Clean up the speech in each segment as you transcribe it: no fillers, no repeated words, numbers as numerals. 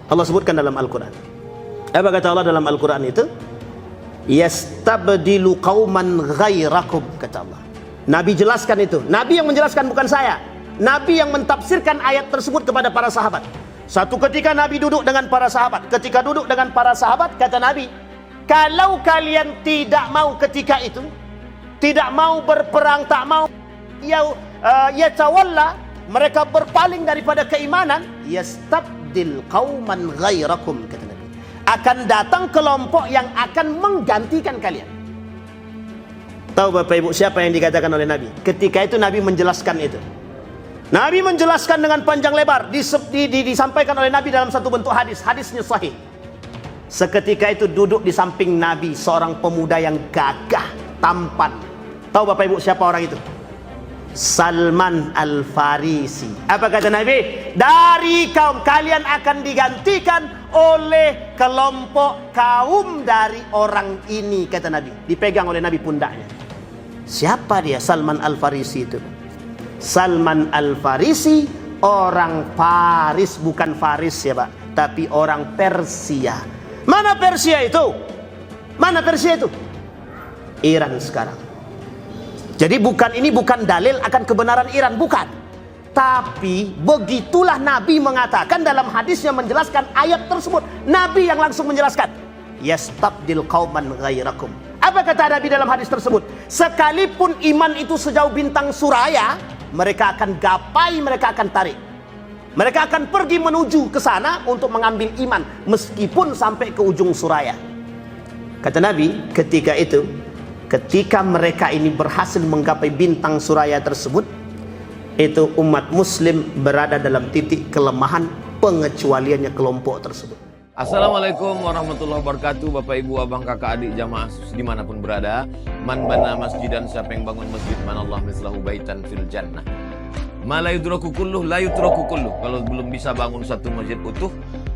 Allah sebutkan dalam Al-Quran. Apa kata Allah dalam Al-Quran itu? Yastabdilu qauman ghairakum, kata Allah. Nabi jelaskan itu. Nabi yang menjelaskan, bukan saya. Nabi yang mentafsirkan ayat tersebut kepada para sahabat. Satu ketika Nabi duduk dengan para sahabat. Ketika duduk dengan para sahabat, kata Nabi, kalau kalian tidak mau ketika itu, tidak mau berperang, tak mau yatawalla, mereka berpaling daripada keimanan, yastabdil qauman ghairakum, kata Nabi, akan datang kelompok yang akan menggantikan kalian. Tahu Bapak Ibu siapa yang dikatakan oleh Nabi? Ketika itu Nabi menjelaskan itu. Nabi menjelaskan dengan panjang lebar, disampaikan oleh Nabi dalam satu bentuk hadis. Hadisnya sahih. Seketika itu duduk di samping Nabi seorang pemuda yang gagah, tampan. Tahu Bapak Ibu siapa orang itu? Salman Al-Farisi. Apa kata Nabi? Dari kaum kalian akan digantikan oleh kelompok kaum dari orang ini, kata Nabi. Dipegang oleh Nabi pundaknya. Siapa dia Salman Al-Farisi itu? Salman Al-Farisi orang Faris, bukan Faris ya Pak, tapi orang Persia. Mana Persia itu? Mana Persia itu? Iran sekarang. Jadi ini bukan dalil akan kebenaran Iran, bukan. Tapi begitulah Nabi mengatakan dalam hadisnya menjelaskan ayat tersebut. Nabi yang langsung menjelaskan. Yastabdil qauman ghairakum. Apa kata Nabi dalam hadis tersebut? Sekalipun iman itu sejauh bintang suraya, mereka akan gapai, mereka akan tarik. Mereka akan pergi menuju ke sana untuk mengambil iman, meskipun sampai ke ujung suraya. Kata Nabi, ketika itu, ketika mereka ini berhasil menggapai bintang suraya tersebut, itu umat muslim berada dalam titik kelemahan, pengecualiannya kelompok tersebut. Assalamualaikum warahmatullahi wabarakatuh. Bapak ibu abang kakak adik jamaah dimanapun berada. Man bana masjidan, siapa yang bangun masjid, man Allah mislahu baitan fil jannah. Ma la yudraku kulluh la yutraku kulluh. Kalau belum bisa bangun satu masjid utuh,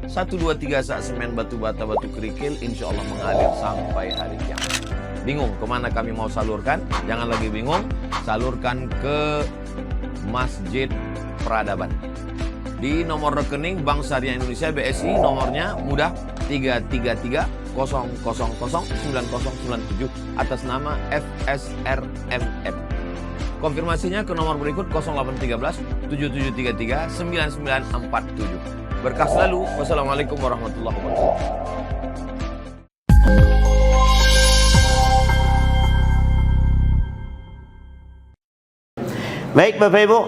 1, 2, 3 sak semen, batu bata, batu kerikil, insya Allah mengalir sampai hari kiamat. Bingung kemana kami mau salurkan? Jangan lagi bingung, salurkan ke Masjid Peradaban. Di nomor rekening Bank Syariah Indonesia BSI, nomornya mudah, 33300009097 atas nama FSRMM. Konfirmasinya ke nomor berikut 0813 7733 9947. Berkah selalu. Wassalamualaikum warahmatullahi wabarakatuh. Baik Bapak Ibu,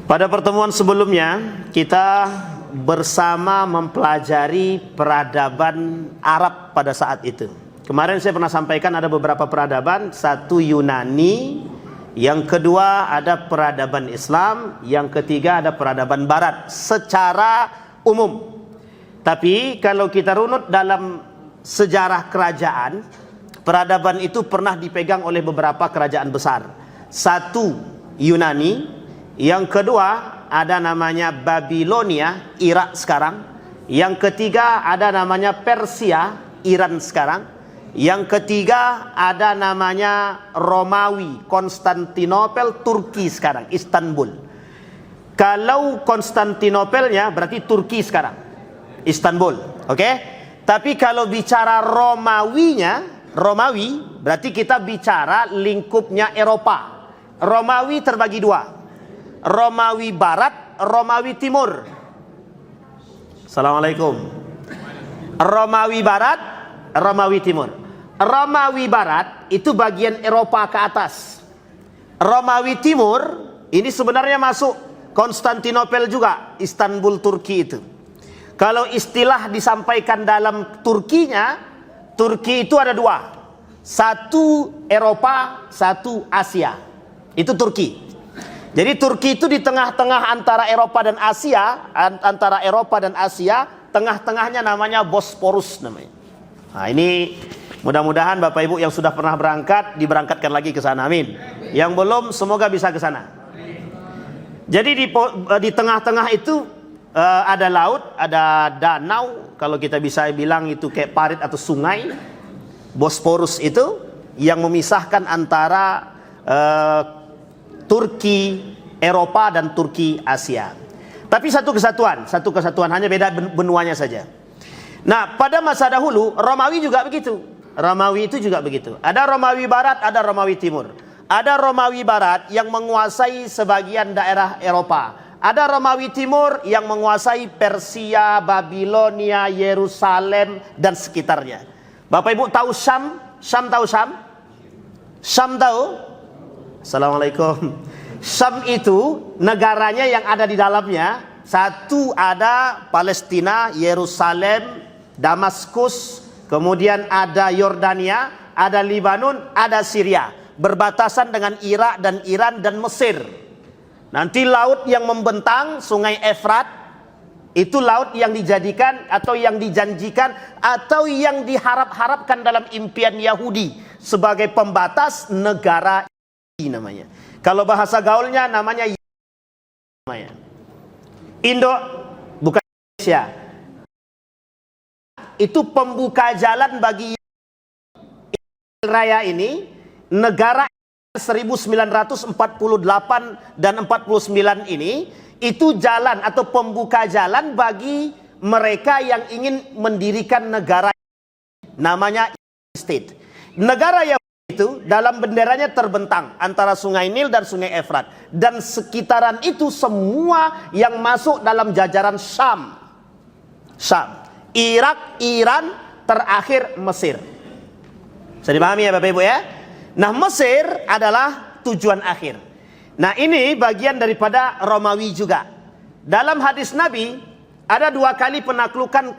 pada pertemuan sebelumnya kita bersama mempelajari peradaban Arab pada saat itu. Kemarin saya pernah sampaikan ada beberapa peradaban. Satu Yunani, yang kedua ada peradaban Islam, yang ketiga ada peradaban Barat secara umum. Tapi kalau kita runut dalam sejarah kerajaan, peradaban itu pernah dipegang oleh beberapa kerajaan besar. Satu Yunani, yang kedua ada namanya Babilonia, Irak sekarang. Yang ketiga ada namanya Persia, Iran sekarang. Yang ketiga ada namanya Romawi, Konstantinopel, Turki sekarang, Istanbul. Kalau Konstantinopelnya berarti Turki sekarang, Istanbul, oke? Tapi kalau bicara Romawi berarti kita bicara lingkupnya Eropa. Romawi terbagi dua, Romawi Barat, Romawi Timur. Assalamualaikum. Romawi Barat, Romawi Timur. Romawi Barat itu bagian Eropa ke atas. Romawi Timur ini sebenarnya masuk Konstantinopel juga, Istanbul Turki itu. Kalau istilah disampaikan dalam Turkinya, Turki itu ada dua. Satu Eropa, satu Asia. Itu Turki. Jadi Turki itu di tengah-tengah antara Eropa dan Asia, tengah-tengahnya namanya Bosporus namanya. Nah, ini mudah-mudahan Bapak Ibu yang sudah pernah berangkat diberangkatkan lagi ke sana, amin. Yang belum semoga bisa ke sana. Jadi di tengah-tengah itu ada laut, ada danau, kalau kita bisa bilang itu kayak parit atau sungai. Bosporus itu yang memisahkan antara Turki Eropa dan Turki Asia. Tapi satu kesatuan, hanya beda benuanya saja. Nah, pada masa dahulu Romawi juga begitu. Romawi itu juga begitu. Ada Romawi Barat, ada Romawi Timur. Ada Romawi Barat yang menguasai sebagian daerah Eropa. Ada Romawi Timur yang menguasai Persia, Babilonia, Yerusalem dan sekitarnya. Bapak Ibu tahu Syam? Syam tahu Syam? Syam tahu? Assalamualaikum. Syam itu negaranya yang ada di dalamnya. Satu ada Palestina, Yerusalem, Damaskus, kemudian ada Yordania, ada Libanon, ada Syria. Berbatasan dengan Irak dan Iran dan Mesir. Nanti laut yang membentang Sungai Efrat, itu laut yang dijadikan atau yang dijanjikan atau yang diharap-harapkan dalam impian Yahudi sebagai pembatas negara namanya. Kalau bahasa gaulnya namanya Indo, bukan Indonesia. Itu pembuka jalan bagi raya ini, negara 1948 dan 49 ini, itu jalan atau pembuka jalan bagi mereka yang ingin mendirikan negara namanya state. Negara yang itu dalam benderanya terbentang antara Sungai Nil dan Sungai Efrat, dan sekitaran itu semua yang masuk dalam jajaran Syam. Syam, Irak, Iran, terakhir Mesir. Bisa dipahami ya Bapak Ibu ya? Nah, Mesir adalah tujuan akhir. Nah, ini bagian daripada Romawi juga. Dalam hadis Nabi ada dua kali penaklukan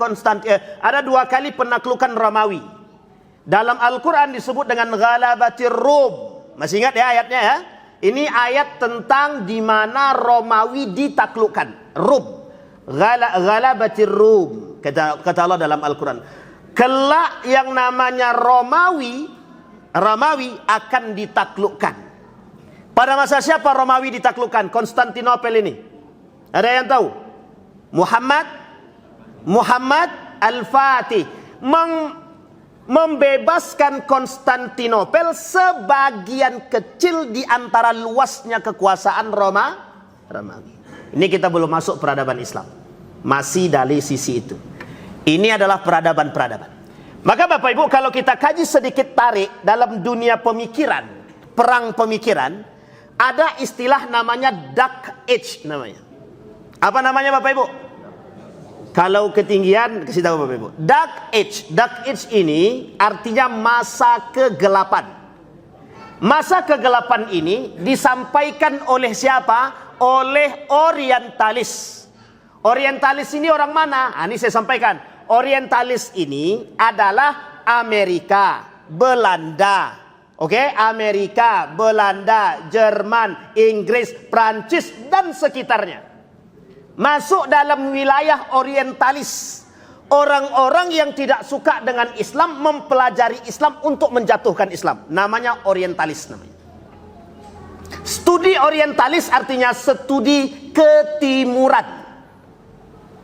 ada dua kali penaklukan Romawi. Dalam Al-Quran disebut dengan Ghalabatir Rum. Masih ingat ya ayatnya ya? Ini ayat tentang di mana Romawi ditaklukkan. Rum. Ghalabatir Rum. Kata Allah dalam Al-Quran. Kelak yang namanya Romawi akan ditaklukkan. Pada masa siapa Romawi ditaklukkan? Konstantinopel ini. Ada yang tahu? Muhammad Al-Fatih membebaskan Konstantinopel, sebagian kecil di antara luasnya kekuasaan Romawi. Ini kita belum masuk peradaban Islam. Masih dari sisi itu. Ini adalah peradaban-peradaban. Maka Bapak Ibu, kalau kita kaji sedikit tarik dalam dunia pemikiran, perang pemikiran, ada istilah namanya Dark Age namanya. Apa namanya Bapak Ibu? Kalau ketinggian, kasih tahu Bapak Ibu. Dark Age ini artinya masa kegelapan. Masa kegelapan ini disampaikan oleh siapa? Oleh Orientalis. Orientalis ini orang mana? Ini saya sampaikan. Orientalis ini adalah Amerika, Belanda. Oke, Amerika, Belanda, Jerman, Inggris, Prancis dan sekitarnya. Masuk dalam wilayah orientalis. Orang-orang yang tidak suka dengan Islam mempelajari Islam untuk menjatuhkan Islam. Namanya orientalis namanya. Studi orientalis artinya studi ketimuran.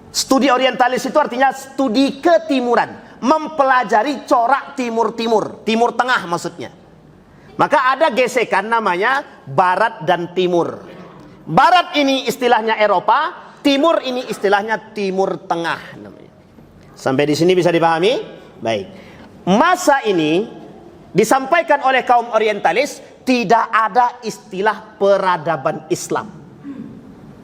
Studi orientalis itu artinya studi ketimuran. Mempelajari corak timur-timur. Timur tengah maksudnya. Maka ada gesekan namanya Barat dan Timur. Barat ini istilahnya Eropa. Timur ini istilahnya Timur Tengah namanya. Sampai di sini bisa dipahami? Baik. Masa ini disampaikan oleh kaum orientalis, tidak ada istilah peradaban Islam.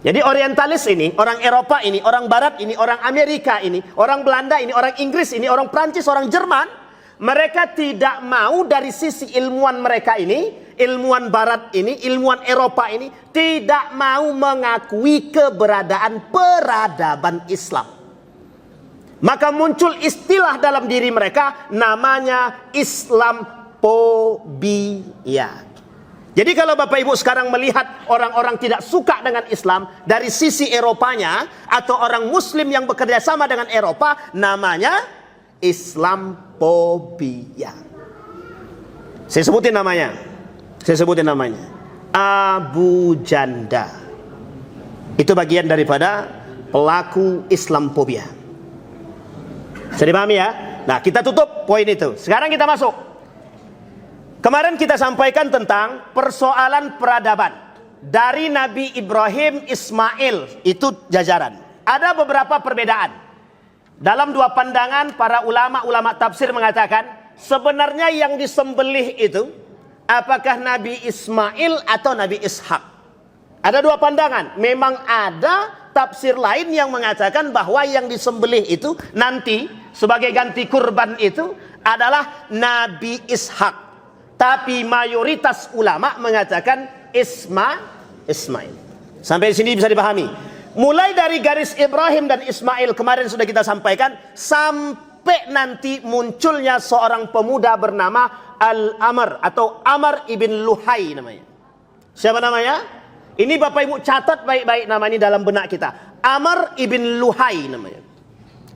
Jadi orientalis ini, orang Eropa ini, orang Barat ini, orang Amerika ini, orang Belanda ini, orang Inggris ini, orang Prancis, orang Jerman, mereka tidak mau dari sisi ilmuwan mereka ini, ilmuwan Barat ini, ilmuwan Eropa ini, tidak mau mengakui keberadaan peradaban Islam. Maka muncul istilah dalam diri mereka, namanya Islamophobia. Jadi kalau Bapak Ibu sekarang melihat orang-orang tidak suka dengan Islam dari sisi Eropanya, atau orang Muslim yang bekerja sama dengan Eropa, namanya Islamophobia. Saya sebutin namanya. Abu Janda. Itu bagian daripada pelaku Islamophobia. Bisa dipahami ya? Nah, kita tutup poin itu. Sekarang kita masuk. Kemarin kita sampaikan tentang persoalan peradaban. dari Nabi Ibrahim, Ismail, itu jajaran. Ada beberapa perbedaan. Dalam dua pandangan, para ulama tafsir mengatakan, sebenarnya yang disembelih itu, apakah Nabi Ismail atau Nabi Ishak? Ada dua pandangan. Memang ada tafsir lain yang mengatakan bahwa yang disembelih itu nanti sebagai ganti kurban itu adalah Nabi Ishak. Tapi mayoritas ulama mengatakan Ismail. Sampai sini bisa dipahami. Mulai dari garis Ibrahim dan Ismail kemarin sudah kita sampaikan, sampai nanti munculnya seorang pemuda bernama Al-Amr atau Amr ibn Luhai namanya. Siapa namanya? Ini Bapak Ibu catat baik-baik nama ini dalam benak kita. Amr ibn Luhai namanya.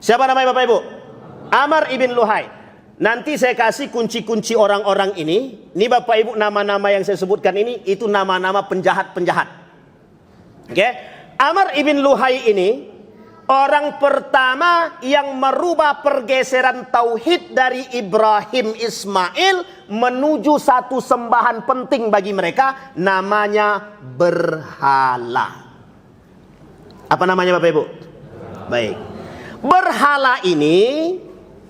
Siapa namanya Bapak Ibu? Amr ibn Luhai. Nanti saya kasih kunci-kunci orang-orang ini. Ini Bapak Ibu nama-nama yang saya sebutkan ini, itu nama-nama penjahat-penjahat. Oke? Amr ibn Luhai ini orang pertama yang merubah pergeseran tauhid dari Ibrahim Ismail menuju satu sembahan penting bagi mereka, namanya berhala. Apa namanya Bapak Ibu? Baik. Berhala ini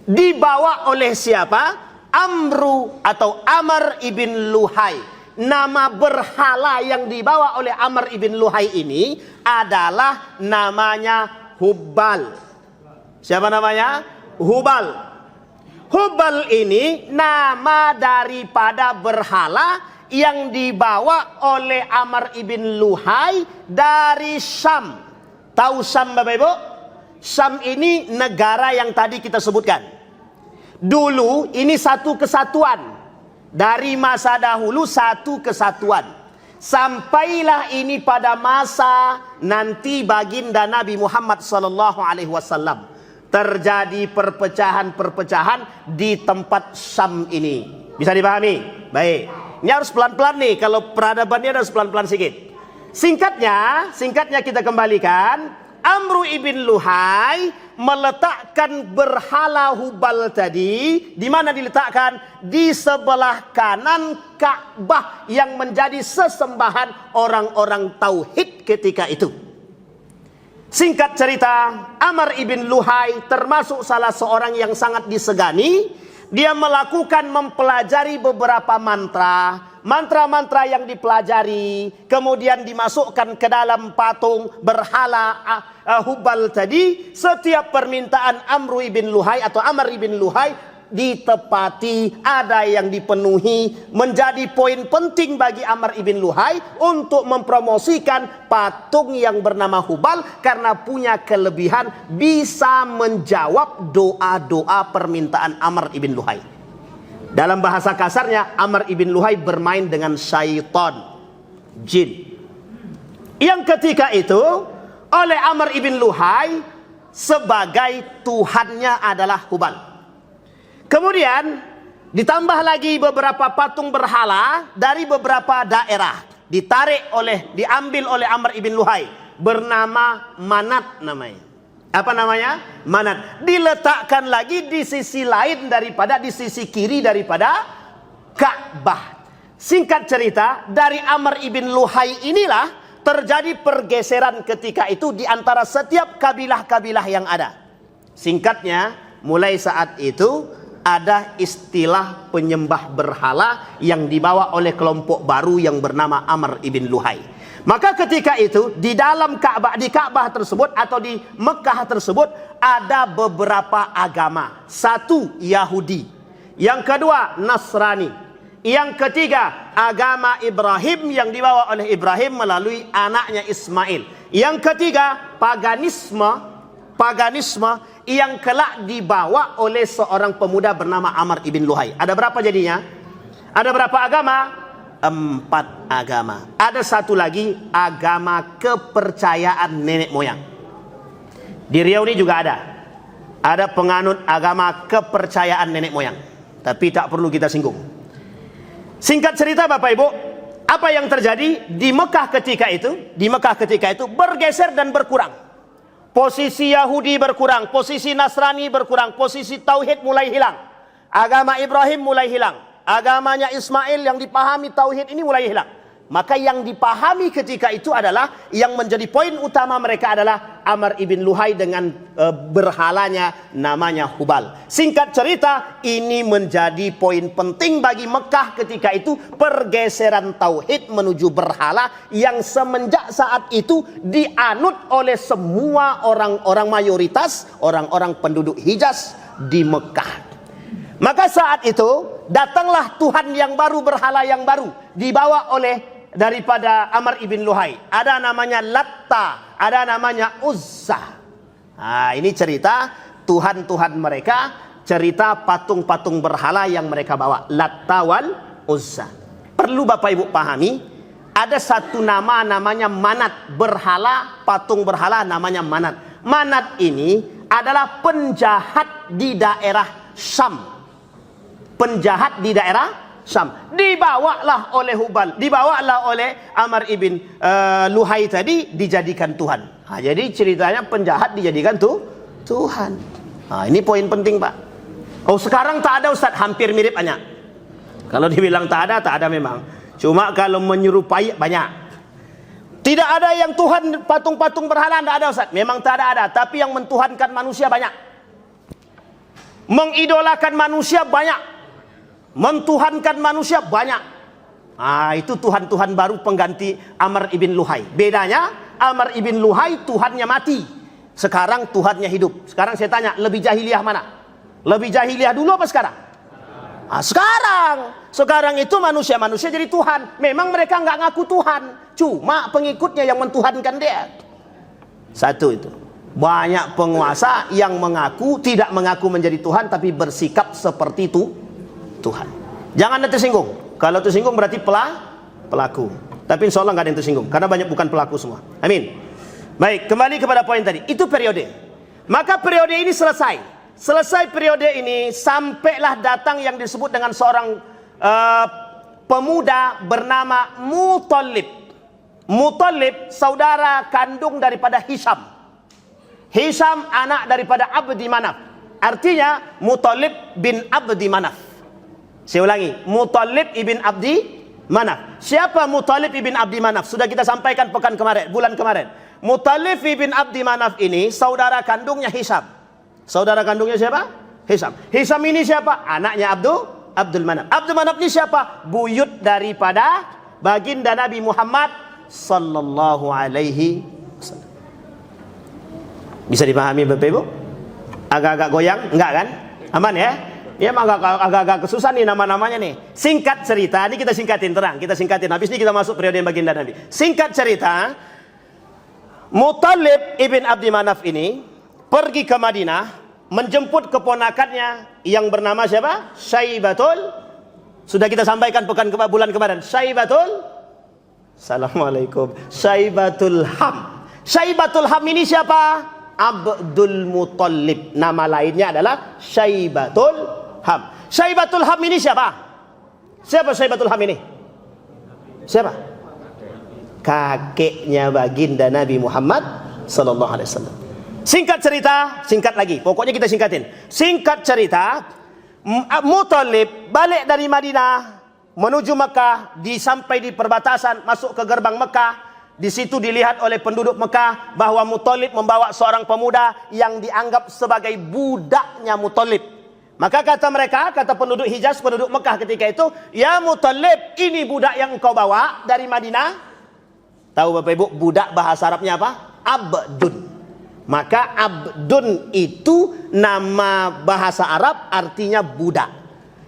dibawa oleh siapa? Amr ibn Luhai. Nama berhala yang dibawa oleh Amr ibn Luhai ini adalah namanya Hubal. Siapa namanya? Hubal. Hubal ini nama daripada berhala yang dibawa oleh Amr ibn Luhai dari Syam. Tahu Syam Bapak Ibu? Syam ini negara yang tadi kita sebutkan. Dulu ini satu kesatuan. Dari masa dahulu satu kesatuan. Sampailah ini pada masa nanti baginda Nabi Muhammad SAW. Terjadi perpecahan-perpecahan di tempat Syam ini. Bisa dipahami? Baik. Ini harus pelan-pelan nih. Kalau peradabannya harus pelan-pelan sedikit. Singkatnya kita kembalikan. Amr ibn Luhai meletakkan berhala Hubal tadi. Di mana diletakkan? Di sebelah kanan Ka'bah yang menjadi sesembahan orang-orang tauhid ketika itu. Singkat cerita, Amr ibn Luhai termasuk salah seorang yang sangat disegani. Dia melakukan mempelajari beberapa mantra yang dipelajari, kemudian dimasukkan ke dalam patung berhala Hubal tadi. Setiap permintaan Amr ibn Luhai atau Amr ibn Luhai ditepati, ada yang dipenuhi. Menjadi poin penting bagi Amr ibn Luhai untuk mempromosikan patung yang bernama Hubal karena punya kelebihan bisa menjawab doa-doa permintaan Amr ibn Luhai. Dalam bahasa kasarnya, Amr ibn Luhai bermain dengan syaitan, jin. Yang ketika itu oleh Amr ibn Luhai sebagai Tuhannya adalah Hubal. Kemudian ditambah lagi beberapa patung berhala dari beberapa daerah, diambil oleh Amr ibn Luhai, bernama Manat namanya. Apa namanya? Manat. Diletakkan lagi di sisi lain di sisi kiri daripada Ka'bah. Singkat cerita, dari Amr ibn Luhai inilah terjadi pergeseran ketika itu di antara setiap kabilah-kabilah yang ada. Singkatnya, mulai saat itu ada istilah penyembah berhala yang dibawa oleh kelompok baru yang bernama Amr ibn Luhai. Maka ketika itu di dalam Ka'bah, di Ka'bah tersebut atau di Mekah tersebut ada beberapa agama. Satu, Yahudi. Yang kedua, Nasrani. Yang ketiga, agama Ibrahim yang dibawa oleh Ibrahim melalui anaknya Ismail. Yang ketiga, paganisme yang kelak dibawa oleh seorang pemuda bernama Amr ibn Luhai. Ada berapa jadinya? Ada berapa agama? 4 agama. Ada satu lagi, agama kepercayaan nenek moyang. Di Riau ini juga ada. Ada penganut agama kepercayaan nenek moyang. Tapi tak perlu kita singgung. Singkat cerita Bapak Ibu, apa yang terjadi di Mekah ketika itu bergeser dan berkurang. Posisi Yahudi berkurang, posisi Nasrani berkurang, posisi Tauhid mulai hilang. Agama Ibrahim mulai hilang. Agamanya Ismail yang dipahami Tauhid ini mulai hilang. Maka yang dipahami ketika itu adalah, yang menjadi poin utama mereka adalah Amr ibn Luhai dengan berhalanya namanya Hubal. Singkat cerita, ini menjadi poin penting bagi Mekah ketika itu, pergeseran tauhid menuju berhala yang semenjak saat itu dianut oleh semua orang-orang mayoritas, orang-orang penduduk Hijaz di Mekah. Maka saat itu datanglah Tuhan yang baru, berhala yang baru, dibawa oleh daripada Amr ibn Luhai. Ada namanya Latta, ada namanya Uzza. Nah, ini cerita Tuhan-Tuhan mereka, cerita patung-patung berhala yang mereka bawa, Latta wal Uzza. Perlu Bapak Ibu pahami, ada satu nama namanya Manat, berhala, patung berhala namanya Manat. Manat ini adalah penjahat di daerah Syam. Penjahat di daerah Syam. Dibawalah oleh Hubal, dibawalah oleh Amr ibn Luhai tadi, dijadikan Tuhan. Nah, jadi ceritanya penjahat dijadikan Tuhan. Nah, ini poin penting, Pak. Oh, sekarang tak ada, Ustaz. Hampir mirip banyak. Kalau dibilang tak ada memang. Cuma kalau menyerupai banyak. Tidak ada yang Tuhan patung-patung berhala, tidak ada, Ustaz. Memang tak ada. Tapi yang mentuhankan manusia banyak. Mengidolakan manusia banyak. Mentuhankan manusia banyak. Ah, itu Tuhan-Tuhan baru pengganti Amr ibn Luhai. Bedanya, Amr ibn Luhai Tuhannya mati, sekarang Tuhannya hidup. Sekarang saya tanya, lebih jahiliyah mana? Lebih jahiliyah dulu apa sekarang? Ah, sekarang itu manusia-manusia jadi Tuhan. Memang mereka nggak ngaku Tuhan, cuma pengikutnya yang mentuhankan dia. Satu itu. Banyak penguasa yang mengaku, tidak mengaku menjadi Tuhan, tapi bersikap seperti itu Tuhan. Jangan tersinggung. Kalau tersinggung berarti pelaku. Tapi insya Allah nggak ada yang tersinggung, karena banyak bukan pelaku semua. Amin. Baik, kembali kepada poin tadi. Itu periode. Maka periode ini selesai. Selesai periode ini, sampailah datang yang disebut dengan seorang pemuda bernama Muthalib. Muthalib saudara kandung daripada Hisham. Hisham anak daripada Abdi Manaf. Artinya Muthalib bin Abdi Manaf. Saya ulangi, Muthalib ibn Abdi Manaf. Siapa Muthalib ibn Abdi Manaf? Sudah kita sampaikan bulan kemarin. Muthalib ibn Abdi Manaf ini saudara kandungnya Hisham. Saudara kandungnya siapa? Hisham. Hisham ini siapa? Anaknya Abdul Manaf. Abdul Manaf ini siapa? Buyut daripada baginda Nabi Muhammad sallallahu alaihi wasallam. Bisa dipahami Bapak Ibu? Agak-agak goyang? Enggak kan? Aman ya? Ya, agak-agak kesusahan nih nama-namanya nih. Singkat cerita, ini kita singkatin, terang. Kita singkatin, habis ini kita masuk periode baginda Nabi. Singkat cerita, Muthalib ibn Abdi Manaf ini pergi ke Madinah, menjemput keponakannya yang bernama siapa? Syaibatul. Sudah kita sampaikan bulan kemarin. Assalamualaikum. Syaibatul Ham. Syaibatul Ham ini siapa? Abdul Muthalib. Nama lainnya adalah Syaibatul Ham. Syaibatul Ham ini siapa? Siapa Syaibatul Ham ini? Siapa? Kakeknya baginda Nabi Muhammad sallallahu alaihi wasallam. Singkat cerita, singkat lagi. Pokoknya kita singkatin. Singkat cerita, Muthalib balik dari Madinah menuju Mekah, sampai di perbatasan masuk ke gerbang Mekah. Di situ dilihat oleh penduduk Mekah bahwa Muthalib membawa seorang pemuda yang dianggap sebagai budaknya Muthalib. Maka kata mereka, kata penduduk Hijaz, penduduk Mekah ketika itu, ya Muthalib, ini budak yang engkau bawa dari Madinah. Tahu Bapak Ibu, budak bahasa Arabnya apa? Abdun. Maka Abdun itu nama bahasa Arab, artinya budak.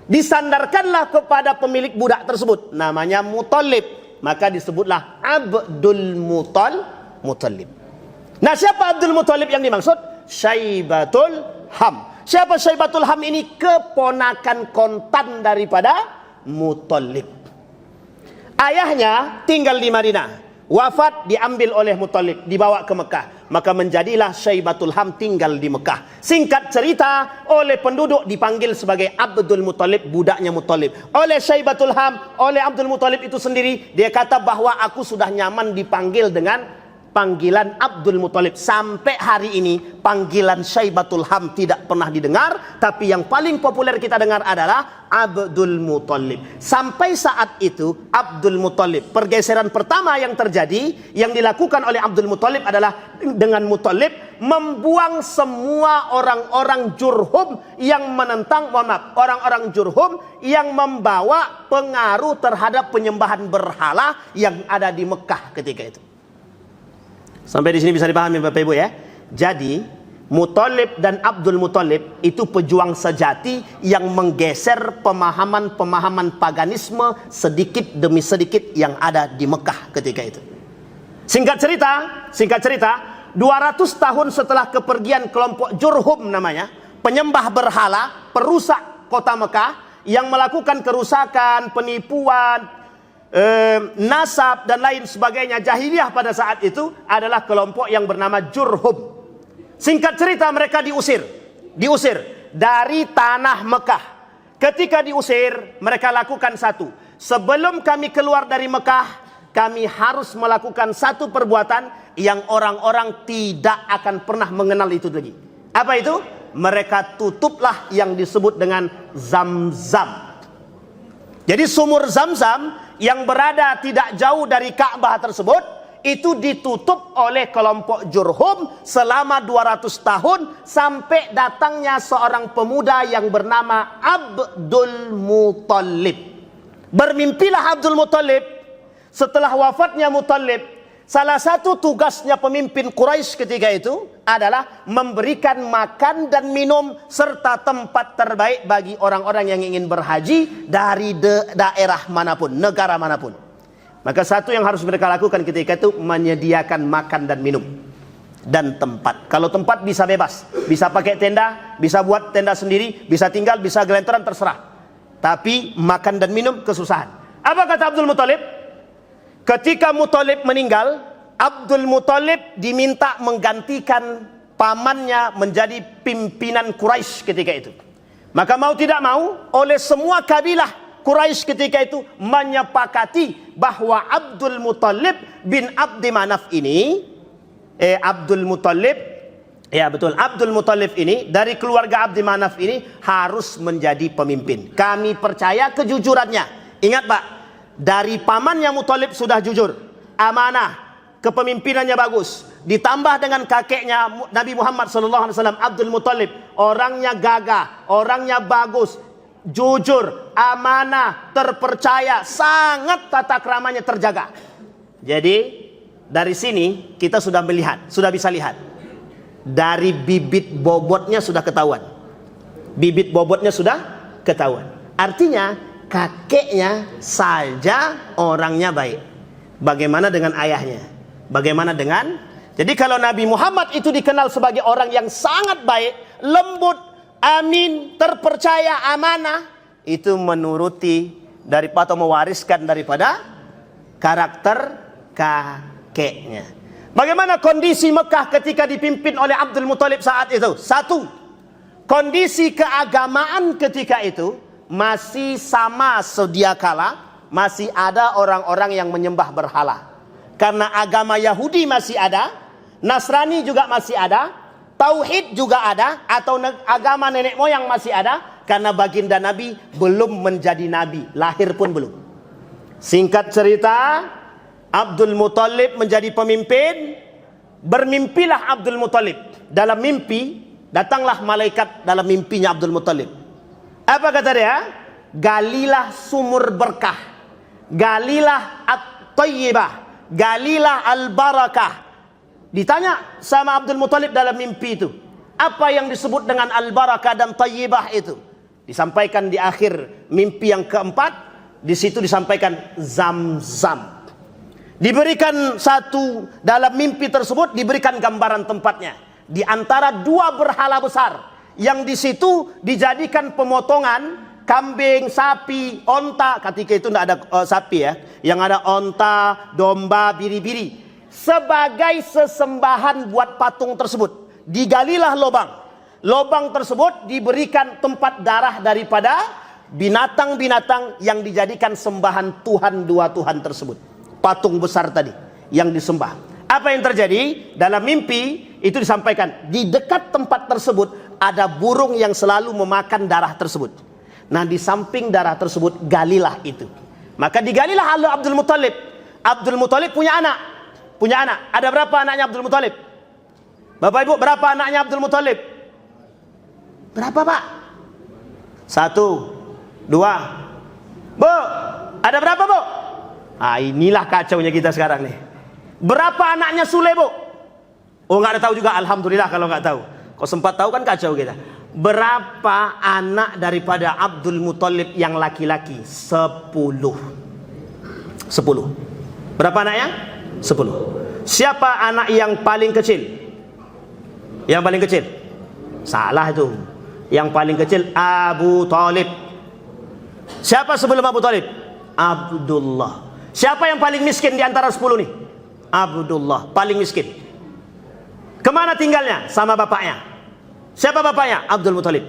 Disandarkanlah kepada pemilik budak tersebut, namanya Muthalib. Maka disebutlah Abdul Muthalib. Nah, siapa Abdul Muthalib yang dimaksud? Syaibatul Ham. Siapa Syaibatul Ham ini? Keponakan kontan daripada Muthalib. Ayahnya tinggal di Madinah. Wafat, diambil oleh Muthalib, dibawa ke Mekah. Maka menjadilah Syaibatul Ham tinggal di Mekah. Singkat cerita, oleh penduduk dipanggil sebagai Abdul Muthalib, budaknya Muthalib. Oleh Syaibatul Ham, oleh Abdul Muthalib itu sendiri, dia kata bahwa aku sudah nyaman dipanggil dengan panggilan Abdul Muthalib. Sampai hari ini panggilan Syaibatul Ham tidak pernah didengar, tapi yang paling populer kita dengar adalah Abdul Muthalib. Sampai saat itu Abdul Muthalib, pergeseran pertama yang terjadi, yang dilakukan oleh Abdul Muthalib adalah dengan Muthalib membuang semua orang-orang Jurhum yang menentang, orang-orang Jurhum yang membawa pengaruh terhadap penyembahan berhala yang ada di Mekah ketika itu. Sampai di sini bisa dipahami Bapak Ibu ya. Jadi Muthalib dan Abdul Muthalib itu pejuang sejati yang menggeser pemahaman-pemahaman paganisme sedikit demi sedikit yang ada di Mekah ketika itu. Singkat cerita, 200 tahun setelah kepergian kelompok Jurhum namanya, penyembah berhala, perusak kota Mekah yang melakukan kerusakan, penipuan, nasab dan lain sebagainya, jahiliyah pada saat itu adalah kelompok yang bernama Jurhum. Singkat cerita, mereka diusir dari tanah Mekah. Ketika diusir, mereka lakukan satu: sebelum kami keluar dari Mekah, kami harus melakukan satu perbuatan yang orang-orang tidak akan pernah mengenal itu lagi. Apa itu? Mereka tutuplah yang disebut dengan Zam-Zam. Jadi sumur Zam-Zam yang berada tidak jauh dari Ka'bah tersebut itu ditutup oleh kelompok Jurhum selama 200 tahun sampai datangnya seorang pemuda yang bernama Abdul Muthalib. Bermimpilah Abdul Muthalib setelah wafatnya Muthalib. Salah satu tugasnya pemimpin Quraisy ketika itu adalah memberikan makan dan minum serta tempat terbaik bagi orang-orang yang ingin berhaji dari daerah manapun, negara manapun. Maka satu yang harus mereka lakukan ketika itu menyediakan makan dan minum dan tempat. Kalau tempat bisa bebas, bisa pakai tenda, bisa buat tenda sendiri, bisa tinggal, bisa gelenteran, terserah. Tapi makan dan minum kesusahan. Apa kata Abdul Muthalib? Ketika Muthalib meninggal, Abdul Muthalib diminta menggantikan pamannya menjadi pimpinan Quraisy ketika itu. Maka mau tidak mau, oleh semua kabilah Quraisy ketika itu menyepakati bahwa Abdul Muthalib bin Abdi Manaf ini, Abdul Muthalib ini dari keluarga Abdi Manaf ini harus menjadi pemimpin. Kami percaya kejujurannya. Ingat Pak, dari pamannya Muthalib sudah jujur, amanah, kepemimpinannya bagus, ditambah dengan kakeknya Nabi Muhammad SAW, Abdul Muthalib, orangnya gagah, orangnya bagus, jujur, amanah, terpercaya, sangat tata keramanya terjaga. Jadi dari sini kita sudah bisa lihat, dari bibit bobotnya sudah ketahuan. Artinya kakeknya saja orangnya baik. Bagaimana dengan ayahnya? Bagaimana dengan? Jadi kalau Nabi Muhammad itu dikenal sebagai orang yang sangat baik, lembut, amin, terpercaya, amanah, itu menuruti daripada mewariskan daripada karakter kakeknya. Bagaimana kondisi Mekah ketika dipimpin oleh Abdul Muthalib saat itu? Satu, kondisi keagamaan ketika itu masih sama sedia kala, masih ada orang-orang yang menyembah berhala. Karena agama Yahudi masih ada, Nasrani juga masih ada, Tauhid juga ada, atau agama nenek moyang masih ada, karena baginda Nabi belum menjadi Nabi, lahir pun belum. Singkat cerita, Abdul Muthalib menjadi pemimpin. Bermimpilah Abdul Muthalib. Dalam mimpi, datanglah malaikat dalam mimpinya Abdul Muthalib. Apa kata dia? Galilah sumur berkah, galilah at-tayyibah, galilah al-barakah. Ditanya sama Abdul Muthalib dalam mimpi itu, apa yang disebut dengan al-barakah dan tayyibah itu? Disampaikan di akhir mimpi yang keempat, di situ disampaikan Zam-Zam. Diberikan satu, dalam mimpi tersebut diberikan gambaran tempatnya di antara dua berhala besar, yang di situ dijadikan pemotongan kambing, sapi, onta. Ketika itu tidak ada sapi ya, yang ada onta, domba, biri-biri, sebagai sesembahan buat patung tersebut. Digalilah lubang tersebut diberikan tempat darah daripada binatang-binatang yang dijadikan sembahan Tuhan, dua Tuhan tersebut. Patung besar tadi yang disembah. Apa yang terjadi? Dalam mimpi itu disampaikan, di dekat tempat tersebut ada burung yang selalu memakan darah tersebut. Nah, di samping darah tersebut galilah itu. Maka digalilah oleh Abdul Muthalib. Abdul Muthalib punya anak. Punya anak. Ada berapa anaknya Abdul Muthalib? Bapak Ibu, berapa anaknya Abdul Muthalib? Berapa, Pak? 1, 2. Bu, ada berapa, Bu? Ah, inilah kacaunya kita sekarang nih. Berapa anaknya Sule, Bu? Oh, nggak ada tahu juga. Alhamdulillah kalau nggak tahu. Kau sempat tahu kan kacau kita. Berapa anak daripada Abdul Muthalib yang laki-laki? 10. Berapa anaknya? 10. Siapa anak yang paling kecil? Yang paling kecil? Salah itu. Yang paling kecil Abu Talib. Siapa sebelum Abu Talib? Abdullah. Siapa yang paling miskin di antara 10 nih? Abdullah, paling miskin. Kemana tinggalnya? Sama bapaknya. Siapa bapaknya? Abdul Muthalib.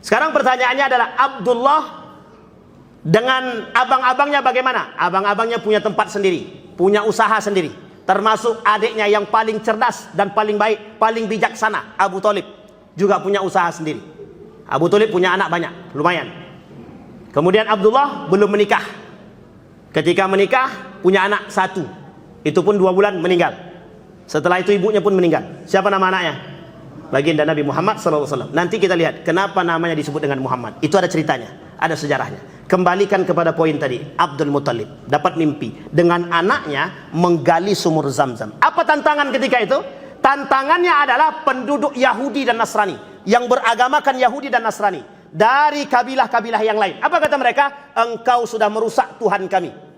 Sekarang pertanyaannya adalah, Abdullah dengan abang-abangnya bagaimana? Abang-abangnya punya tempat sendiri, punya usaha sendiri, termasuk adiknya yang paling cerdas dan paling baik, paling bijaksana, Abu Talib, juga punya usaha sendiri. Abu Talib punya anak banyak, lumayan. Kemudian Abdullah belum menikah. Ketika menikah punya anak 1. Itu pun 2 bulan meninggal. Setelah itu ibunya pun meninggal. Siapa nama anaknya? Baginda Nabi Muhammad SAW. Nanti kita lihat kenapa namanya disebut dengan Muhammad. Itu ada ceritanya, ada sejarahnya. Kembalikan kepada poin tadi. Abdul Muthalib dapat mimpi dengan anaknya menggali sumur Zam-Zam. Apa tantangan ketika itu? Tantangannya adalah penduduk Yahudi dan Nasrani yang beragamakan Yahudi dan Nasrani dari kabilah-kabilah yang lain. Apa kata mereka? Engkau sudah merusak Tuhan kami.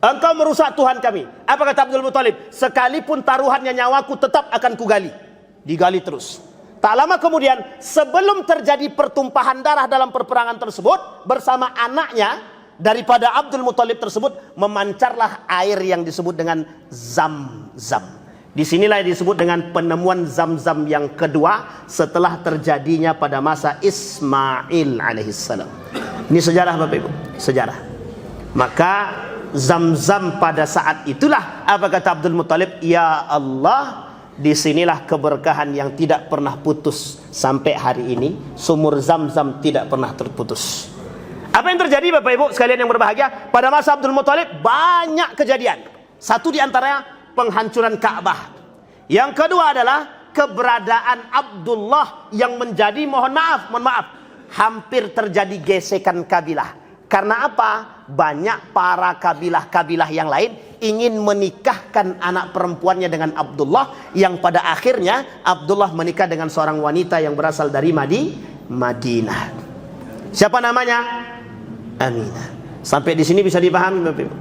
Engkau merusak Tuhan kami. Apa kata Abdul Muthalib? Sekalipun taruhannya nyawaku tetap akan kugali. Digali terus. Tak lama kemudian, sebelum terjadi pertumpahan darah dalam peperangan tersebut, bersama anaknya daripada Abdul Muthalib tersebut, memancarlah air yang disebut dengan Zam-Zam. Disinilah yang disebut dengan penemuan Zam-Zam yang kedua setelah terjadinya pada masa Ismail alaihissalam. Ini sejarah Bapak Ibu, sejarah. Maka Zam-Zam pada saat itulah, apa kata Abdul Muthalib? Ya Allah, disinilah keberkahan yang tidak pernah putus sampai hari ini. Sumur Zam-Zam tidak pernah terputus. Apa yang terjadi Bapak Ibu sekalian yang berbahagia? Pada masa Abdul Muthalib banyak kejadian. Satu di antaranya penghancuran Ka'bah. Yang kedua adalah keberadaan Abdullah yang menjadi, mohon maaf, hampir terjadi gesekan kabilah. Karena apa? Banyak para kabilah-kabilah yang lain ingin menikahkan anak perempuannya dengan Abdullah, yang pada akhirnya Abdullah menikah dengan seorang wanita yang berasal dari Madinah. Siapa namanya? Aminah. Sampai di sini bisa dipahami Bapak Ibu?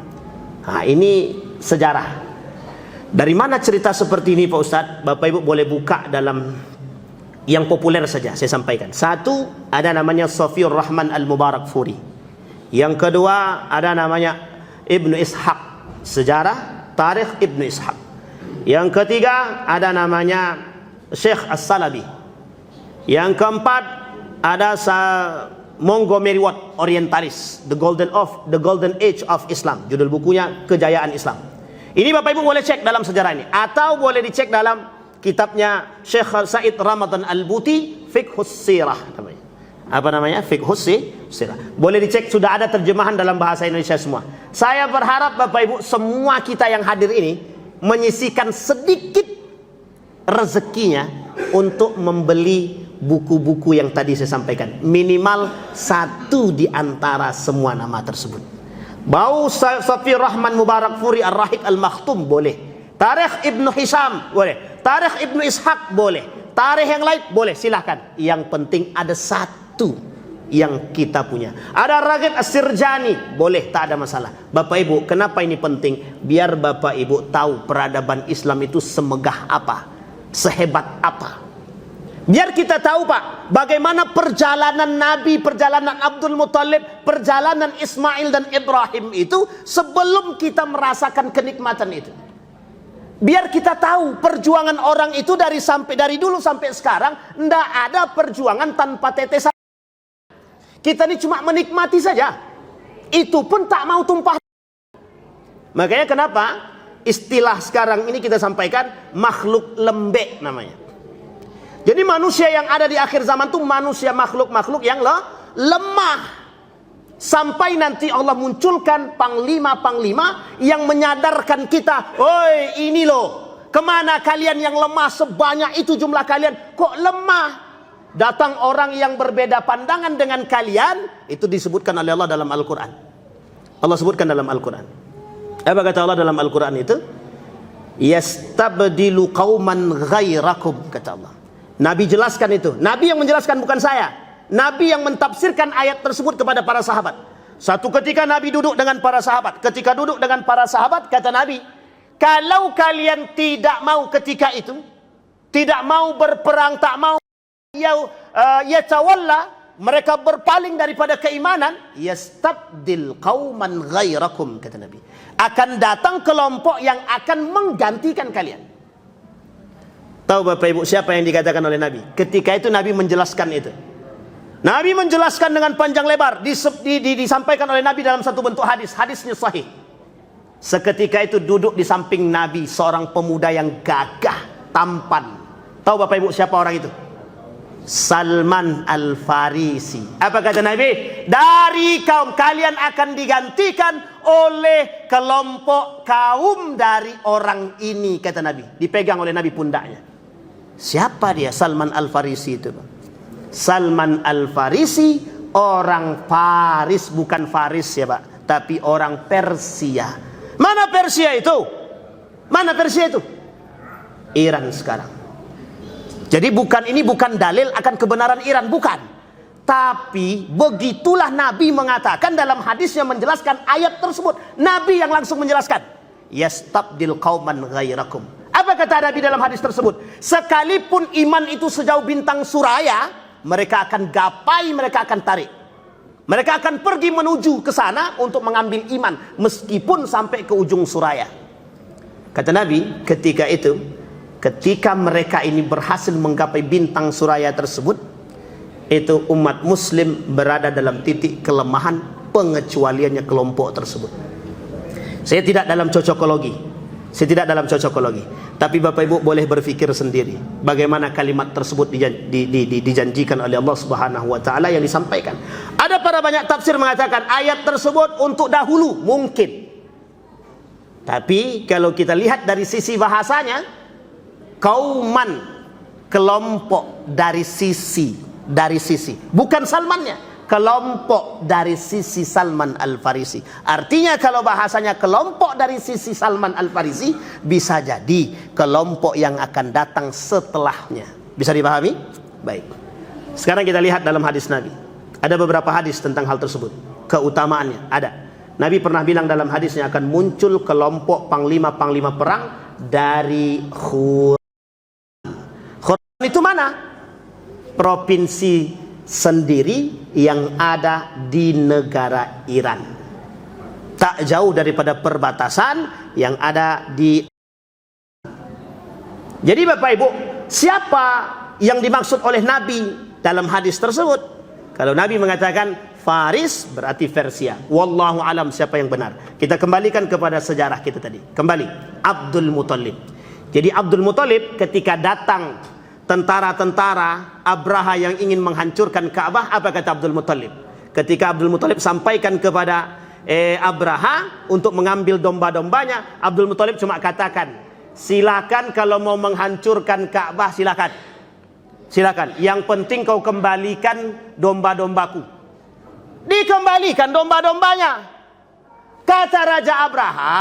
Nah, ini sejarah. Dari mana cerita seperti ini Pak Ustadz? Bapak Ibu boleh buka dalam yang populer saja saya sampaikan. Satu, ada namanya Safiur Rahman Al-Mubarakfuri. Yang kedua ada namanya Ibnu Ishaq, sejarah tarikh Ibnu Ishaq. Yang ketiga ada namanya Syekh As-Salabi. Yang keempat ada Montgomery Watt, Orientalis, The Golden Age of Islam. Judul bukunya Kejayaan Islam. Ini Bapak Ibu boleh cek dalam sejarah ini, atau boleh dicek dalam kitabnya Syekh Said Ramadan Al-Buti, Fiqhus Sirah namanya. Apa namanya? Fiqhus Sirah. Boleh dicek, sudah ada terjemahan dalam bahasa Indonesia semua. Saya berharap Bapak Ibu semua kita yang hadir ini menyisihkan sedikit rezekinya untuk membeli buku-buku yang tadi saya sampaikan. Minimal 1 di antara semua nama tersebut. Bau Safiur Rahman Mubarakfuri Ar-Rahib Al-Makhtum boleh. Tarikh Ibnu Hisham boleh. Tarikh Ibnu Ishaq boleh. Tarikh yang lain boleh, silahkan. Yang penting ada 1 yang kita punya. Ada Raghib As-Sirjani, boleh, tak ada masalah. Bapak Ibu, kenapa ini penting? Biar Bapak Ibu tahu peradaban Islam itu semegah apa, sehebat apa. Biar kita tahu Pak, bagaimana perjalanan Nabi, perjalanan Abdul Muthalib, perjalanan Ismail dan Ibrahim itu sebelum kita merasakan kenikmatan itu. Biar kita tahu perjuangan orang itu dari dulu sampai sekarang, tidak ada perjuangan tanpa tetesan. Kita ini cuma menikmati saja. Itu pun tak mau tumpah. Makanya kenapa istilah sekarang ini kita sampaikan makhluk lembek namanya. Jadi manusia yang ada di akhir zaman itu manusia makhluk-makhluk yang lemah. Sampai nanti Allah munculkan panglima-panglima yang menyadarkan kita, "Oi, ini loh, kemana kalian yang lemah sebanyak itu jumlah kalian? Kok lemah? Datang orang yang berbeda pandangan dengan kalian." Itu disebutkan oleh Allah dalam Al-Quran. Allah sebutkan dalam Al-Quran. Apa kata Allah dalam Al-Quran itu? "Yastabdilu qauman ghairakum," kata Allah. Nabi jelaskan itu. Nabi yang menjelaskan, bukan saya. Nabi yang mentafsirkan ayat tersebut kepada para sahabat. Satu ketika Nabi duduk dengan para sahabat. Ketika duduk dengan para sahabat, kata Nabi, "Kalau kalian tidak mau ketika itu, tidak mau berperang, tak mau yatawalla, mereka berpaling daripada keimanan, yastabdil qauman ghairakum," kata Nabi. Akan datang kelompok yang akan menggantikan kalian. Tahu Bapak Ibu siapa yang dikatakan oleh Nabi? Ketika itu Nabi menjelaskan itu. Nabi menjelaskan dengan panjang lebar, disampaikan oleh Nabi dalam satu bentuk hadis. Hadisnya sahih. Seketika itu duduk di samping Nabi seorang pemuda yang gagah, tampan. Tahu Bapak Ibu siapa orang itu? Salman Al-Farisi. Apa kata Nabi? Dari kaum kalian akan digantikan oleh kelompok kaum dari orang ini, kata Nabi. Dipegang oleh Nabi pundaknya. Siapa dia Salman Al-Farisi itu? Salman Al-Farisi orang Faris, bukan Faris ya Pak, tapi orang Persia. Mana Persia itu? Mana Persia itu? Iran sekarang. Jadi ini bukan dalil akan kebenaran Iran, bukan. Tapi begitulah Nabi mengatakan dalam hadisnya menjelaskan ayat tersebut. Nabi yang langsung menjelaskan. Yastabdil qauman ghairakum. Apa kata Nabi dalam hadis tersebut? Sekalipun iman itu sejauh bintang suraya, mereka akan gapai, mereka akan tarik. Mereka akan pergi menuju ke sana untuk mengambil iman, meskipun sampai ke ujung suraya. Kata Nabi, ketika mereka ini berhasil menggapai bintang suraya tersebut, itu umat muslim berada dalam titik kelemahan, pengecualiannya kelompok tersebut. Saya tidak dalam cocokologi. Tapi Bapak Ibu boleh berfikir sendiri bagaimana kalimat tersebut dijanjikan oleh Allah Subhanahu wa taala yang disampaikan. Ada para banyak tafsir mengatakan ayat tersebut untuk dahulu, mungkin. Tapi kalau kita lihat dari sisi bahasanya, kauman, kelompok dari sisi, bukan Salmannya. Kelompok dari sisi Salman Al-Farisi. Artinya kalau bahasanya kelompok dari sisi Salman Al-Farisi, bisa jadi kelompok yang akan datang setelahnya. Bisa dipahami? Baik. Sekarang kita lihat dalam hadis Nabi. Ada beberapa hadis tentang hal tersebut. Keutamaannya ada. Nabi pernah bilang dalam hadisnya akan muncul kelompok panglima-panglima perang dari Khurasan. Khurasan itu mana? Provinsi sendiri yang ada di negara Iran, tak jauh daripada perbatasan yang ada di. Jadi Bapak Ibu, siapa yang dimaksud oleh Nabi dalam hadis tersebut? Kalau Nabi mengatakan Faris, berarti Persia. Wallahu alam siapa yang benar. Kita kembalikan kepada sejarah kita tadi. Kembali, Abdul Muthalib. Jadi Abdul Muthalib ketika datang tentara-tentara Abraha yang ingin menghancurkan Ka'bah, apa kata Abdul Muthalib? Ketika Abdul Muthalib sampaikan kepada Abraha untuk mengambil domba-dombanya, Abdul Muthalib cuma katakan, silakan kalau mau menghancurkan Ka'bah, silakan. Yang penting kau kembalikan domba-dombaku. Dikembalikan domba-dombanya. Kata Raja Abraha,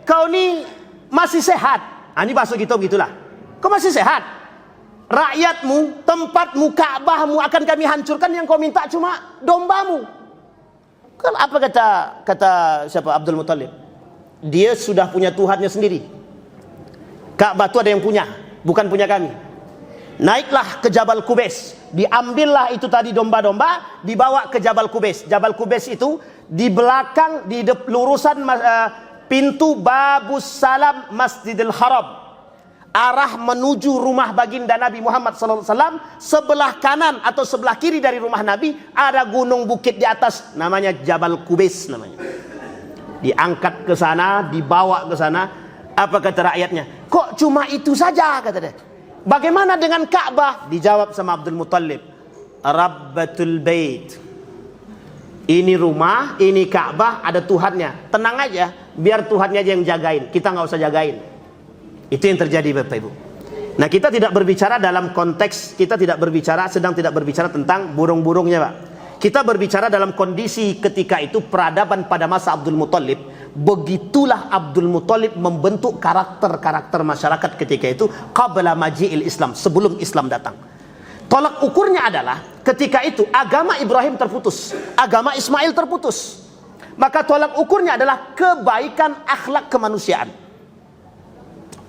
kau ni masih sehat. Ini bahasa kita begitulah. Kau masih sehat? Rakyatmu, tempatmu, Ka'bahmu akan kami hancurkan, yang kau minta cuma dombamu. Apa kata siapa? Abdul Muthalib. Dia sudah punya Tuhannya sendiri. Ka'bah itu ada yang punya, bukan punya kami. Naiklah ke Jabal Qubais, diambillah itu tadi domba-domba, dibawa ke Jabal Qubais. Jabal Qubais itu di belakang, di lurusan pintu Babus Salam Masjidil Haram, arah menuju rumah baginda Nabi Muhammad SAW. Sebelah kanan atau sebelah kiri dari rumah Nabi ada gunung bukit di atas, namanya Jabal Qubais namanya. diangkat ke sana, dibawa ke sana. Apa kata rakyatnya? Kok cuma itu saja, kata dia. Bagaimana dengan Ka'bah? Dijawab sama Abdul Muttalib, Rabbatul Bait. Ini rumah, ini Ka'bah, ada Tuhannya. Tenang aja, biar Tuhannya aja yang jagain. Kita nggak usah jagain. Itu yang terjadi, Bapak Ibu. Nah, kita tidak berbicara dalam konteks, sedang tidak berbicara tentang burung-burungnya, Pak. Kita berbicara dalam kondisi ketika itu peradaban pada masa Abdul Muttalib. Begitulah Abdul Muttalib membentuk karakter-karakter masyarakat ketika itu qabla maji'il Islam, sebelum Islam datang. Tolak ukurnya adalah ketika itu agama Ibrahim terputus, agama Ismail terputus. Maka tolak ukurnya adalah kebaikan akhlak kemanusiaan.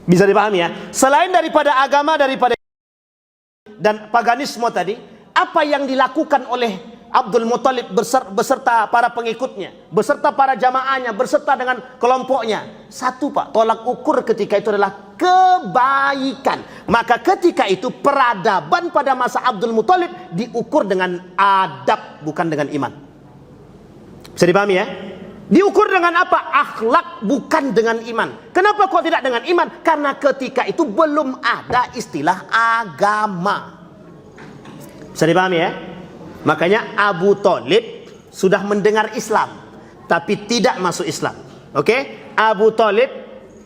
Bisa dipahami ya? Selain daripada agama, daripada dan paganisme tadi, apa yang dilakukan oleh Abdul Muttalib beserta para pengikutnya, beserta para jamaahnya, beserta dengan kelompoknya? Satu, Pak, tolak ukur ketika itu adalah kebaikan. Maka ketika itu peradaban pada masa Abdul Muttalib diukur dengan adab, bukan dengan iman. Bisa dipahami ya? Diukur dengan apa? Akhlak, bukan dengan iman. Kenapa kok tidak dengan iman? Karena ketika itu belum ada istilah agama. Bisa dipahami ya? Makanya Abu Thalib sudah mendengar Islam, tapi tidak masuk Islam. Oke? Abu Thalib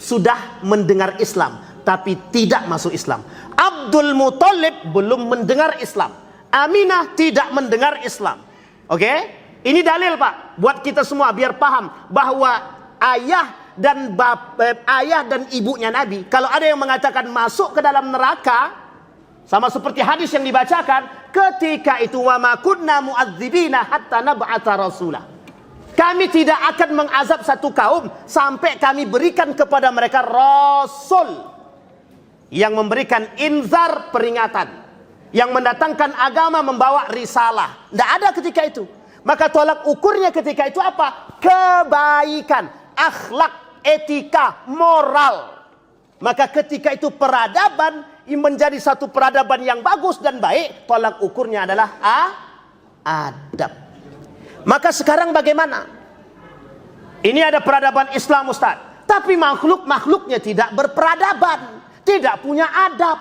sudah mendengar Islam, tapi tidak masuk Islam. Abdul Muttalib belum mendengar Islam. Aminah tidak mendengar Islam. Oke? Ini dalil, Pak, buat kita semua biar paham bahwa ayah dan ibunya Nabi, kalau ada yang mengatakan masuk ke dalam neraka, sama seperti hadis yang dibacakan, ketika itu wa ma kunna mu'adzibina hatta nab'atsa rasula. Kami tidak akan mengazab satu kaum sampai kami berikan kepada mereka rasul yang memberikan inzar, peringatan, yang mendatangkan agama, membawa risalah. Tidak ada ketika itu. Maka tolak ukurnya ketika itu apa? Kebaikan, akhlak, etika, moral. Maka ketika itu peradaban menjadi satu peradaban yang bagus dan baik, tolak ukurnya adalah adab. Maka sekarang bagaimana? Ini ada peradaban Islam, Ustaz, tapi makhluknya tidak berperadaban, tidak punya adab.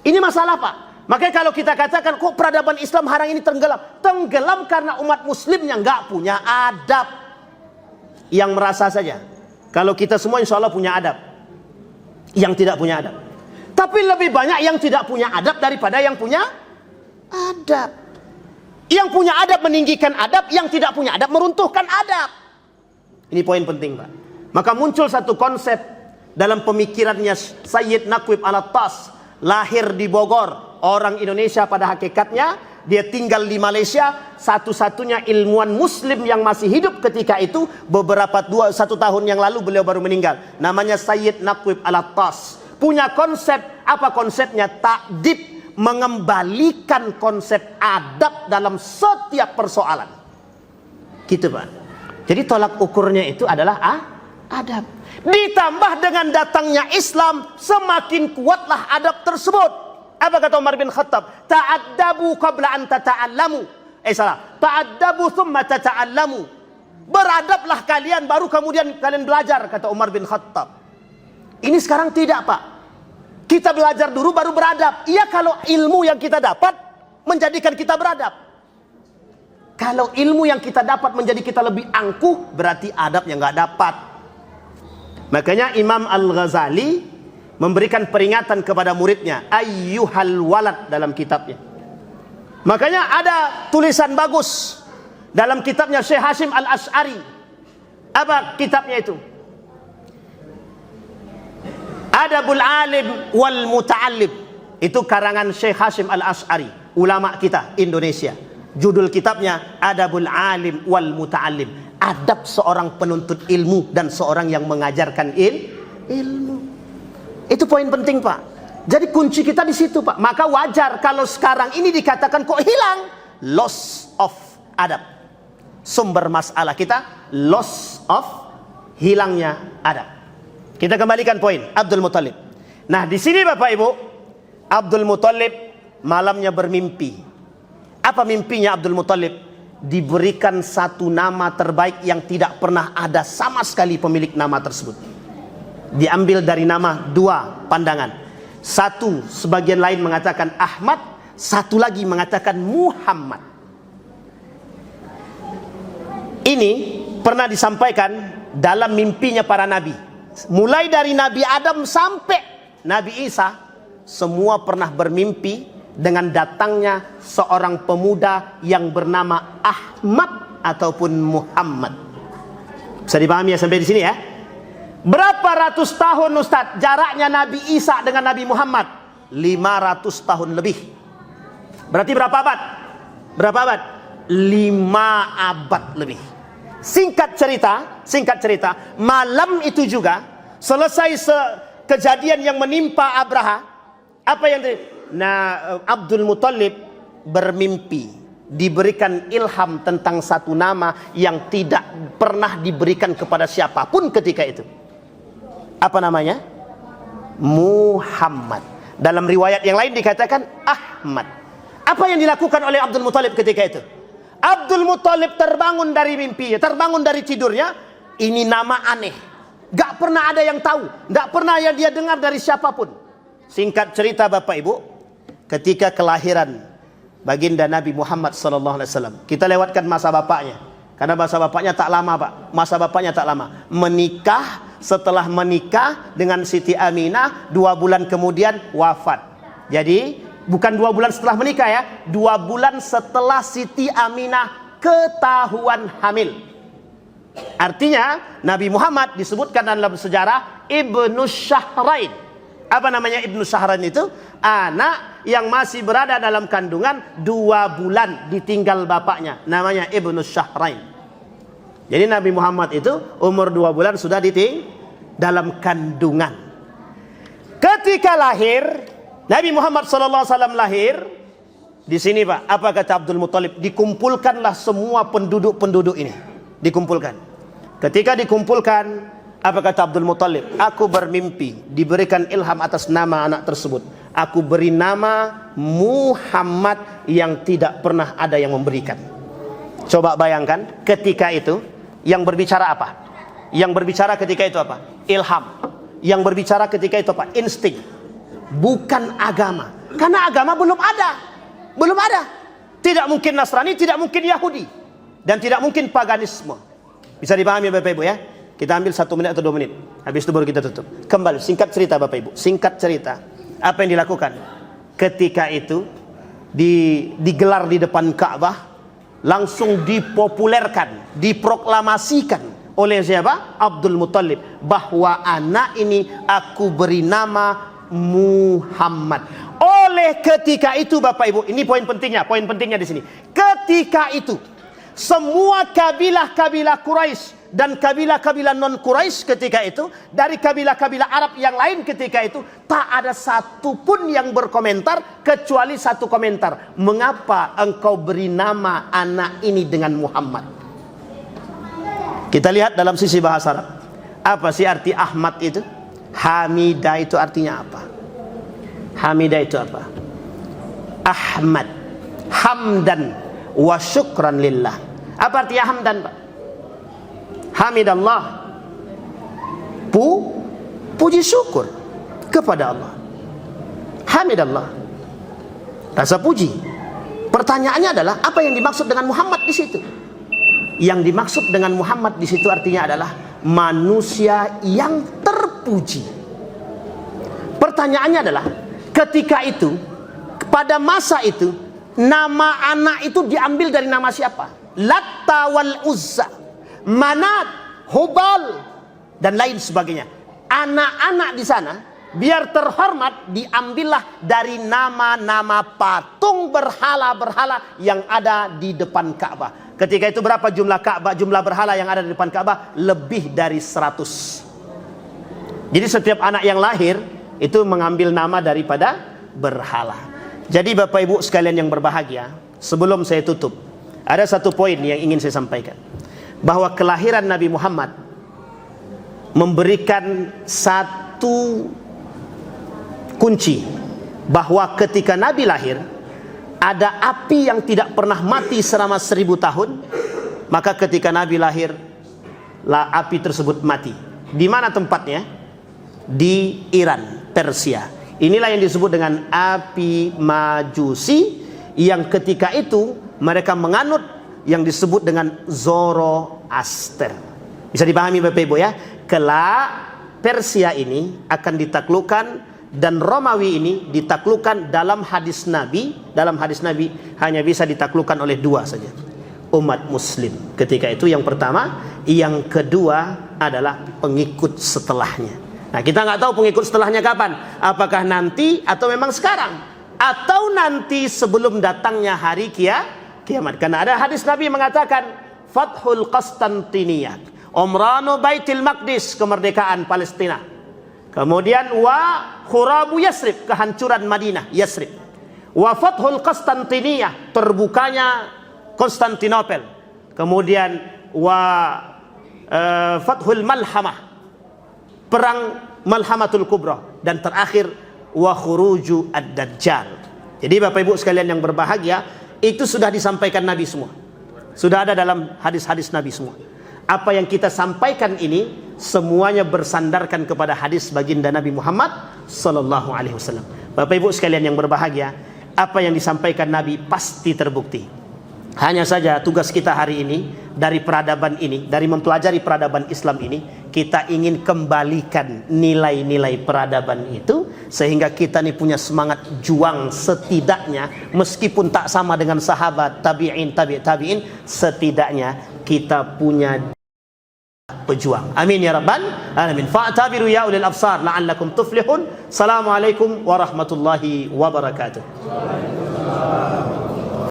Ini masalah, Pak. Makanya kalau kita katakan kok peradaban Islam hari ini tenggelam, tenggelam karena umat muslimnya nggak punya adab. Yang merasa saja. Kalau kita semua insya Allah punya adab, yang tidak punya adab. Tapi lebih banyak yang tidak punya adab daripada yang punya adab. Yang punya adab meninggikan adab, yang tidak punya adab meruntuhkan adab. Ini poin penting, Pak. Maka muncul satu konsep dalam pemikirannya Sayyid Naqib Al-Attas, lahir di Bogor, orang Indonesia pada hakikatnya, dia tinggal di Malaysia, satu-satunya ilmuwan muslim yang masih hidup ketika itu. Satu tahun yang lalu beliau baru meninggal. Namanya Sayyid Naqib Al-Attas. Punya konsep, apa konsepnya? Ta'dib, mengembalikan konsep adab dalam setiap persoalan. Gitu, Pak. Jadi tolak ukurnya itu adalah adab. Ditambah dengan datangnya Islam, semakin kuatlah adab tersebut. Apa kata Umar bin Khattab? Ta'addabu qabla an tata'allamu. Ta'addabu thumma tata'allamu. Beradablah kalian, baru kemudian kalian belajar, kata Umar bin Khattab. Ini sekarang tidak, Pak. Kita belajar dulu baru beradab. Iya, kalau ilmu yang kita dapat menjadikan kita beradab. Kalau ilmu yang kita dapat menjadi kita lebih angkuh, berarti adabnya nggak dapat. Makanya Imam Al-Ghazali memberikan peringatan kepada muridnya, ayyuhal walad, dalam kitabnya. Makanya ada tulisan bagus dalam kitabnya Syekh Hashim Al-Ash'ari. Apa kitabnya itu? Adabul Alim wal Muta'allim. Itu karangan Syekh Hashim Al-Ash'ari, ulama kita Indonesia. Judul kitabnya Adabul Alim wal Muta'allim. Adab seorang penuntut ilmu dan seorang yang mengajarkan ilmu. Itu poin penting, Pak. Jadi kunci kita di situ, Pak. Maka wajar kalau sekarang ini dikatakan kok hilang, loss of adab. Sumber masalah kita loss of hilangnya adab. Kita kembalikan poin Abdul Muttalib. Nah, di sini Bapak Ibu, Abdul Muttalib malamnya bermimpi. Apa mimpinya Abdul Muttalib? diberikan satu nama terbaik yang tidak pernah ada sama sekali pemilik nama tersebut. Diambil dari nama dua pandangan. Satu, sebagian lain mengatakan Ahmad, satu lagi mengatakan Muhammad. Ini pernah disampaikan dalam mimpinya para nabi. Mulai dari Nabi Adam sampai Nabi Isa, semua pernah bermimpi dengan datangnya seorang pemuda yang bernama Ahmad ataupun Muhammad. Bisa dipahami ya sampai di sini ya? Berapa ratus tahun Ustaz jaraknya Nabi Isa dengan Nabi Muhammad? 500 tahun lebih. Berarti berapa abad? Berapa abad? 5 abad lebih. Singkat cerita, malam itu juga selesai kejadian yang menimpa Abraha. Apa yang Abdul Muthalib bermimpi, diberikan ilham tentang satu nama yang tidak pernah diberikan kepada siapapun ketika itu. Apa namanya? Muhammad. Dalam riwayat yang lain dikatakan Ahmad. Apa yang dilakukan oleh Abdul Muthalib ketika itu? Abdul Muthalib terbangun dari mimpinya, terbangun dari tidurnya. Ini nama aneh, gak pernah ada yang tahu, gak pernah yang dia dengar dari siapapun. Singkat cerita Bapak Ibu, ketika kelahiran baginda Nabi Muhammad SAW, kita lewatkan masa bapaknya, karena masa bapaknya tak lama Pak. Masa bapaknya tak lama. Menikah, setelah menikah dengan Siti Aminah, 2 bulan kemudian wafat. Jadi bukan 2 bulan setelah menikah ya, 2 bulan setelah Siti Aminah ketahuan hamil. Artinya Nabi Muhammad disebutkan dalam sejarah Ibnu Syahrain. Apa namanya Ibnu Syahrain itu? Anak yang masih berada dalam kandungan 2 bulan ditinggal bapaknya. Namanya Ibnu Syahrain. Jadi Nabi Muhammad itu umur 2 bulan sudah ditinggal dalam kandungan. Ketika lahir, Nabi Muhammad SAW lahir di sini Pak. Apa kata Abdul Muthalib? Dikumpulkanlah semua penduduk-penduduk ini. Dikumpulkan. Ketika dikumpulkan, apa kata Abdul Muthalib? Aku bermimpi diberikan ilham atas nama anak tersebut. Aku beri nama Muhammad yang tidak pernah ada yang memberikan. Coba bayangkan ketika itu yang berbicara apa? Yang berbicara ketika itu apa? Ilham. Yang berbicara ketika itu apa? Insting. Bukan agama. Karena agama belum ada. Belum ada. Tidak mungkin Nasrani, tidak mungkin Yahudi, dan tidak mungkin paganisme. Bisa dipahami Bapak Ibu ya? Kita ambil 1 menit atau 2 menit. Habis itu baru kita tutup. Kembali, singkat cerita Bapak Ibu. Singkat cerita. Apa yang dilakukan? Ketika itu digelar di depan Ka'bah, langsung dipopulerkan, diproklamasikan oleh siapa? Abdul Muthalib, bahwa anak ini aku beri nama Muhammad. Oleh ketika itu Bapak Ibu, ini poin pentingnya di sini. Ketika itu semua kabilah-kabilah Quraisy dan kabilah-kabilah non Quraisy ketika itu, dari kabilah-kabilah Arab yang lain ketika itu, tak ada satupun yang berkomentar kecuali satu komentar. Mengapa engkau beri nama anak ini dengan Muhammad? Kita lihat dalam sisi bahasa Arab. Apa sih arti Ahmad itu? Hamidah itu artinya apa? Hamidah itu apa? Ahmad, hamdan wa syukran lillah. Apa artinya hamdan Pak? Hamidallah, puji syukur kepada Allah. Hamidallah, rasa puji. Pertanyaannya adalah apa yang dimaksud dengan Muhammad di situ? Yang dimaksud dengan Muhammad di situ artinya adalah manusia yang terpuji. Pertanyaannya adalah ketika itu, pada masa itu, nama anak itu diambil dari nama siapa? Latta wal Uzza, Manat, Hubal, dan lain sebagainya. Anak-anak di sana biar terhormat diambillah dari nama-nama patung berhala-berhala yang ada di depan Ka'bah. Ketika itu berapa jumlah Ka'bah, jumlah berhala yang ada di depan Ka'bah? Lebih dari 100. Jadi setiap anak yang lahir itu mengambil nama daripada berhala. Jadi Bapak Ibu sekalian yang berbahagia, sebelum saya tutup, ada satu poin yang ingin saya sampaikan. Bahwa kelahiran Nabi Muhammad memberikan satu kunci, bahwa ketika Nabi lahir, ada api yang tidak pernah mati selama 1000 tahun, maka ketika Nabi lahir, api tersebut mati. Di mana tempatnya? Di Iran, Persia. Inilah yang disebut dengan api Majusi, yang ketika itu mereka menganut yang disebut dengan Zoroaster. Bisa dipahami Bapak Ibu ya? Kelak Persia ini akan ditaklukkan, dan Romawi ini ditaklukkan dalam hadis Nabi. Dalam hadis Nabi hanya bisa ditaklukkan oleh 2 saja, umat muslim ketika itu. Yang pertama, yang kedua adalah pengikut setelahnya. Nah, kita nggak tahu pengikut setelahnya kapan. Apakah nanti atau memang sekarang, atau nanti sebelum datangnya hari kiamat. Karena ada hadis Nabi mengatakan Fathul Qastantiniyah, Umranu Baitul Maqdis, kemerdekaan Palestina. Kemudian khurabu Yasrib, kehancuran Madinah Yasrib. Wa Fathul Qastantiniyah, terbukanya Konstantinopel. Kemudian Fathul Malhamah, perang Malhamatul Kubra. Dan terakhir wa khuruju ad-Dajjal. Jadi Bapak Ibu sekalian yang berbahagia, itu sudah disampaikan Nabi semua. Sudah ada dalam hadis-hadis Nabi semua. Apa yang kita sampaikan ini semuanya bersandarkan kepada hadis baginda Nabi Muhammad sallallahu alaihi wasallam. Bapak Ibu sekalian yang berbahagia, apa yang disampaikan Nabi pasti terbukti. Hanya saja tugas kita hari ini dari peradaban ini, dari mempelajari peradaban Islam ini, kita ingin kembalikan nilai-nilai peradaban itu, sehingga kita nih punya semangat juang setidaknya, meskipun tak sama dengan sahabat, tabi'in, tabi'in, setidaknya kita punya pejuang. Amin ya rabbal alamin. Fa'tabiru ya ulil absar la'allakum tuflihun. Assalamualaikum warahmatullahi wabarakatuh.